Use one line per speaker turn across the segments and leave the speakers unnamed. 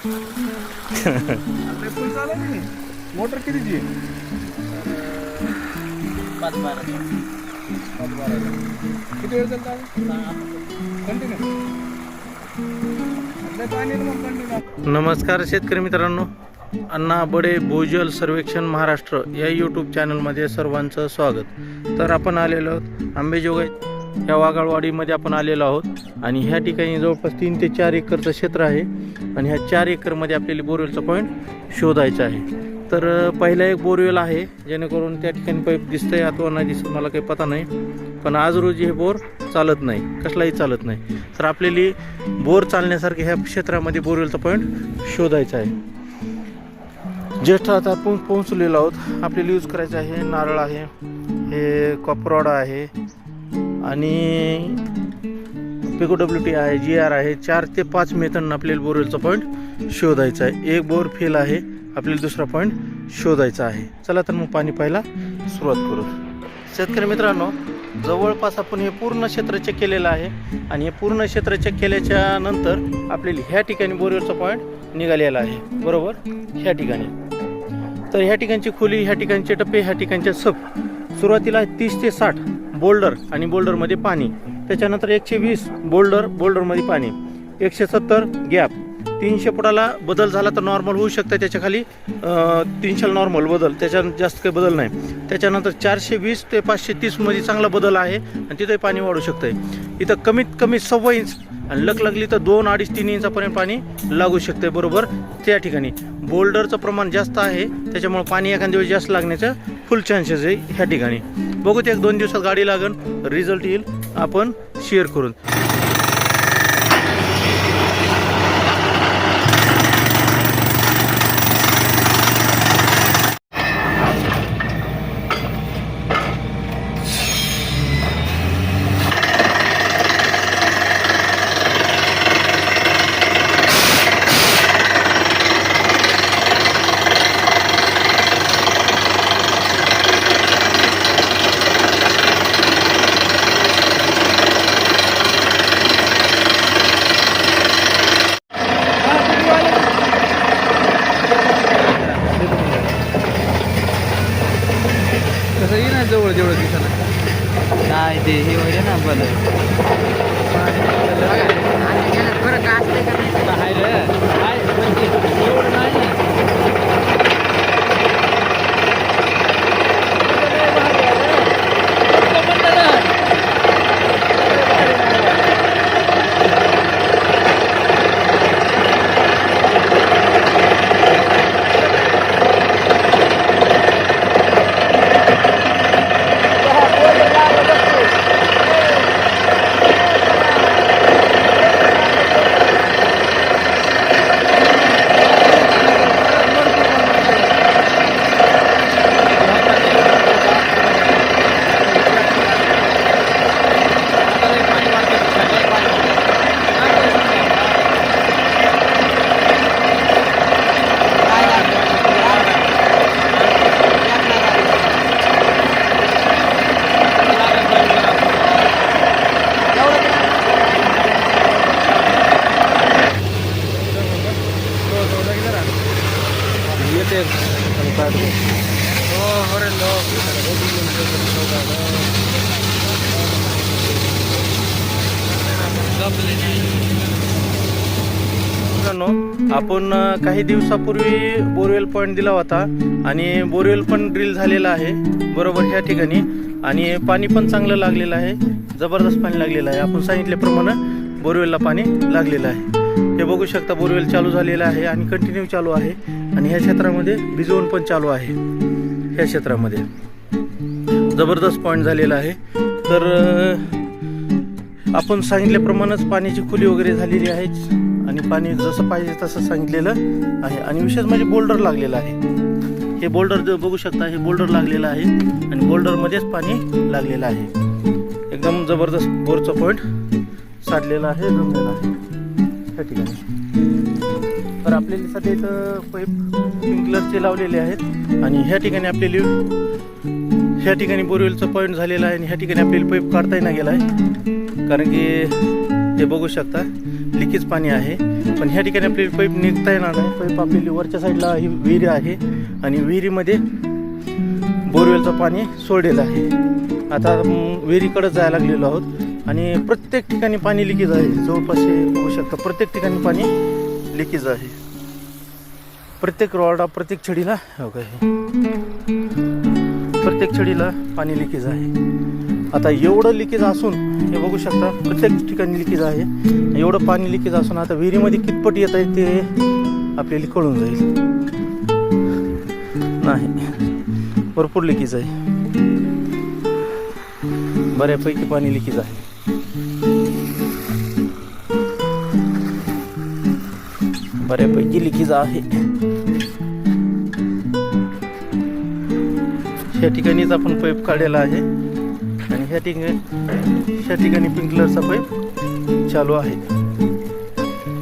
आपले फुल चालू नाही मोटर कितीची आहे?
5-12
किती वेळ चालतं कंटिन्यू आपल्या पाणी मग कंटिन्यू.
नमस्कार शेतकरी मित्रांनो, अण्णा बडे भूजल सर्वेक्षण महाराष्ट्र या यूट्यूब चॅनलमध्ये सर्वांचं स्वागत. तर आपण आलेलो आहोत आंबेजोगाई या वाघाळवाडीमध्ये आपण आलेलो आहोत आणि ह्या ठिकाणी जवळपास 3 ते 4 एकरचं क्षेत्र आहे आणि ह्या 4 एकरमध्ये आपल्याला बोरवेलचा पॉईंट शोधायचा आहे. तर पहिला एक बोरवेल आहे, जेणेकरून त्या ठिकाणी पाईप दिसतंय अथवा नाही दिसत मला काही पता नाही, पण आज रोजी हे बोर चालत नाही, कसलाही चालत नाही. तर आपल्याला बोर चालण्यासारखे ह्या क्षेत्रामध्ये बोरवेलचा पॉईंट शोधायचा आहे. ज्येष्ठ आपण पोहोचलेलो आहोत. आपल्याला यूज करायचं आहे नारळ आहे, हे कॉपरॉड आहे आणि PWT आहे, GR आहे. 4 ते 5 मेथडनं आपल्याला बोरवेलचा पॉईंट शोधायचा आहे. एक बोर फेल आहे, आपल्याला दुसरा पॉईंट शोधायचा आहे. चला तर मग पाणी पाहायला सुरुवात करू. शेतकरी मित्रांनो, जवळपास आपण हे पूर्ण क्षेत्र चेक केलेलं आहे आणि हे पूर्ण क्षेत्र चेक केल्याच्या नंतर आपल्याला ह्या ठिकाणी बोरवेलचा पॉईंट निघालेला आहे, बरोबर ह्या ठिकाणी. तर ह्या ठिकाणची खोली, ह्या ठिकाणचे टप्पे, ह्या ठिकाणचे सप. सुरुवातीला 30 ते 60 बोल्डर आणि बोल्डरमध्ये पाणी, त्याच्यानंतर 120 बोल्डरमध्ये पाणी, 170 गॅप. 300 फुटाला बदल झाला तर नॉर्मल होऊ शकतं, त्याच्या खाली 300 नॉर्मल बदल, त्याच्यात जास्त काही बदल नाही. त्याच्यानंतर 420 ते 530 मध्ये चांगला बदल आहे आणि तिथे पाणी वाढू शकतंय. इथं कमीत कमी 1.25 इंच आणि लक लागली तर 2, 2.5, 3 इंचापर्यंत पाणी लागू शकते, बरोबर. त्या ठिकाणी बोल्डरचं प्रमाण जास्त आहे, त्याच्यामुळे पाणी एखाद्या वेळेस जास्त लागण्याचं फुल चान्सेस आहे ह्या ठिकाणी. बघू ते 1-2 दिवसात गाडी लागेल, रिझल्ट येईल, आपण शेअर करून.
कसं येईल ना जवळ जेवढं दिसणार
नाही ते हे होईल ना बरं का असते का
आपण काही दिवसापूर्वी बोरवेल पॉईंट दिला होता आणि बोरवेल पण ड्रिल झालेला आहे, बरोबर ह्या ठिकाणी. आणि पाणी पण चांगलं लागलेलं आहे, जबरदस्त पाणी लागलेलं आहे. आपण सांगितल्याप्रमाणे बोरवेलला पाणी लागलेलं आहे. हे बघू शकता, बोरवेल चालू झालेलं आहे आणि कंटिन्यू चालू आहे आणि ह्या क्षेत्रामध्ये भिजवून पण चालू आहे. ह्या क्षेत्रामध्ये जबरदस्त पॉईंट झालेला आहे. तर आपण सांगितल्याप्रमाणेच पाण्याची खोली वगैरे झालेली आहे आणि पाणी जसं पाहिजे तसं सांगितलेलं आहे. आणि विशेष म्हणजे बोल्डर लागलेलं आहे. हे बोल्डर बघू शकता, हे बोल्डर लागलेलं आहे आणि बोल्डरमध्येच पाणी लागलेलं आहे. एकदम जबरदस्त बोरचा पॉईंट साधलेला आहे, जमलेला आहे त्या ठिकाणी. तर आपल्याला सध्या इथं पाईप स्प्रिंकलरचे लावलेले आहेत आणि ह्या ठिकाणी आपल्याला ह्या ठिकाणी बोरवेलचा पॉईंट झालेला आहे आणि ह्या ठिकाणी आपल्याला पाईप काढता येईना गेला आहे, कारण की हे बघू शकता लिकेज पाणी आहे. पण ह्या ठिकाणी आपल्याला पाईप निघता येणार नाही. पाईप आपल्याला वरच्या साईडला ही विहीर आहे आणि विहिरीमध्ये बोरवेलचं पाणी सोडलेलं आहे. आता विहिरीकडे जायला लागलेलो आहोत आणि प्रत्येक ठिकाणी पाणी लिकेज आहे. जवळपास हे बघू शकता, प्रत्येक ठिकाणी पाणी लिकेज आहे. प्रत्येक रॉडा, प्रत्येक छडीला प्रत्येक छडीला पाणी लिकेज आहे. आता एवढं लिकेज असून हे बघू शकता, प्रत्येक ठिकाणी लिकेज आहे. एवढं पाणी लिकेज असून आता विहिरीमध्ये कितपट येत आहे ते आपल्याला कळून जाईल. नाही, भरपूर लिकेज आहे. बऱ्यापैकी पाणी लिकेज आहे. बऱ्यापैकी लिकेज आहे. ह्या ठिकाणीच आपण पाईप काढलेला आहे आणि ह्या ठिकाणी स्प्रिंकलरचा पाईप चालू आहे.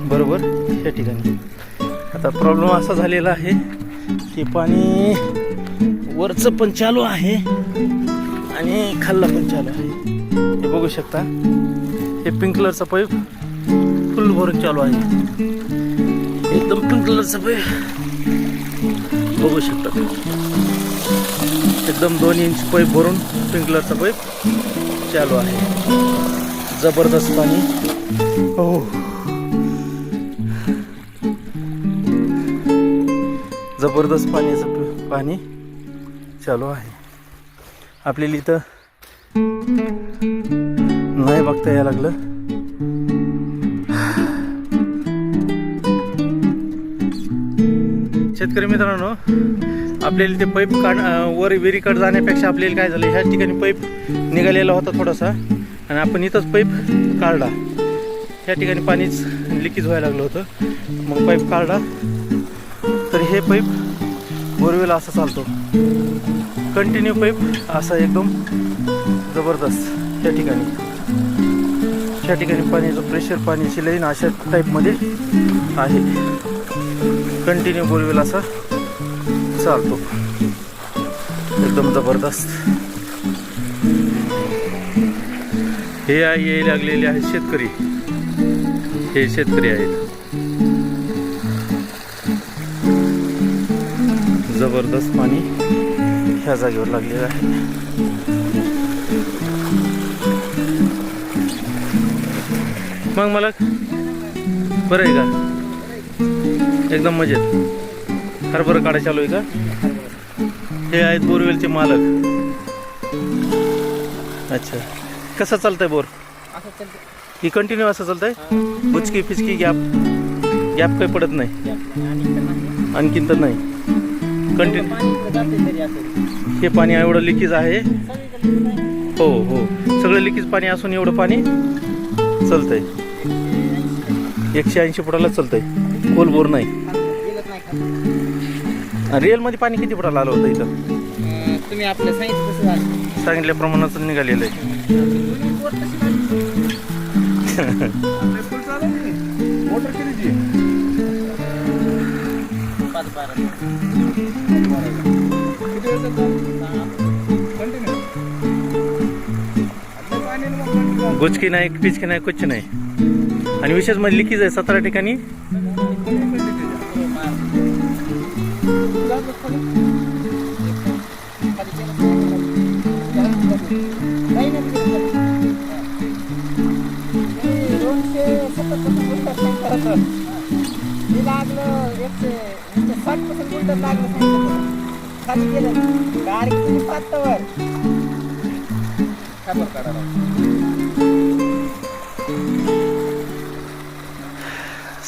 बरोबर ह्या ठिकाणी. आता प्रॉब्लेम असा झालेला आहे की पाणी वरचं पण चालू आहे आणि खाल्ला पण चालू आहे. हे बघू शकता, हे स्प्रिंकलरचा पाईप फुल भरून चालू आहे. एकदम स्प्रिंकलरचा पाईप बघू शकता, एकदम 2 इंच पाईप भरून स्प्रिंकलरचा पाईप चालू आहे. जबरदस्त पाणी. हो, जबरदस्त पाणी चालू आहे. आपल्याला इथं नाही बघता यायला लागलं. शेतकरी मित्रांनो, आपल्याला ते पाईप वर विहिरीकडे जाण्यापेक्षा आपल्याला काय झालं, ह्या ठिकाणी पाईप निघालेला होता थोडासा आणि आपण इथंच पाईप काढला. ह्या ठिकाणी पाणीच लिकेज व्हायला लागलं होतं. मग पाईप काढला तर हे पाईप बोरवेल असा चालतो. कंटिन्यू पाईप असा एकदम जबरदस्त. ह्या ठिकाणी पाण्याचं प्रेशर, पाण्याची लाईन अशा टाईपमध्ये आहे. कंटिन्यू बोरवेल असा चालतो, एकदम जबरदस्त. हे यायला लागलेले आहेत शेतकरी. हे शेतकरी आहेत. जबरदस्त पाणी ह्या जागेवर लागलेलं आहे. मग मला बरं आहे का? एकदम मजेत. हरभरा काढा चालू आहे का? हे आहेत बोरवेलचे मालक. अच्छा, कसं चालतंय बोर? ही कंटिन्यू असं चालतंय? बुचकी फिचकी गॅप काही पडत नाही? आणखीन तर नाही. कंटिन्यू हे पाणी एवढं लिकेज आहे. हो हो, सगळं लिकेज पाणी असून एवढं पाणी चालतंय. 180 फुटाला चालतंय. खोल बोर नाही. रिअल मध्ये पाणी किती फुटाला आलं होतं इथं?
तुम्ही आपलं
सांगितल्याप्रमाणेच निघालेलं आहे.
फुल चालू नाही. मोटर कितीची आहे?
5-12.
किती वेळ चालतं? कंटिन्यू. आपलं पाणी मग कंटिन्यू.
गुचकी नाही, पिचकी नाही, कुछ नाही. आणि विशेष म्हणजे लिकेज आहे 17 ठिकाणी.
लागलं 160% गुंडर लागलं. खाली गेलं गाडी किती पातवर
खबर काढायला.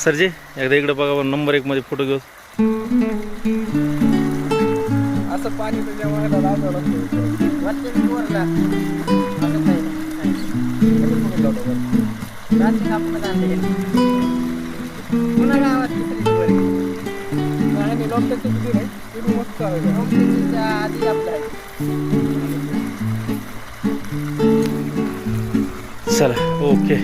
सरजी एकदा इकडे बघा, नंबर 1 मध्ये फोटो घेऊ.
असं पाणी तर जेव्हा ह्याला लावलं लागतं.
वरती वरला असं काही रात्री आपण आणले पुन्हा गावात
आणि लोकलचं किती नाही ते मस्त चालायचं.
आधी आपलं आहे.
चला, ओके.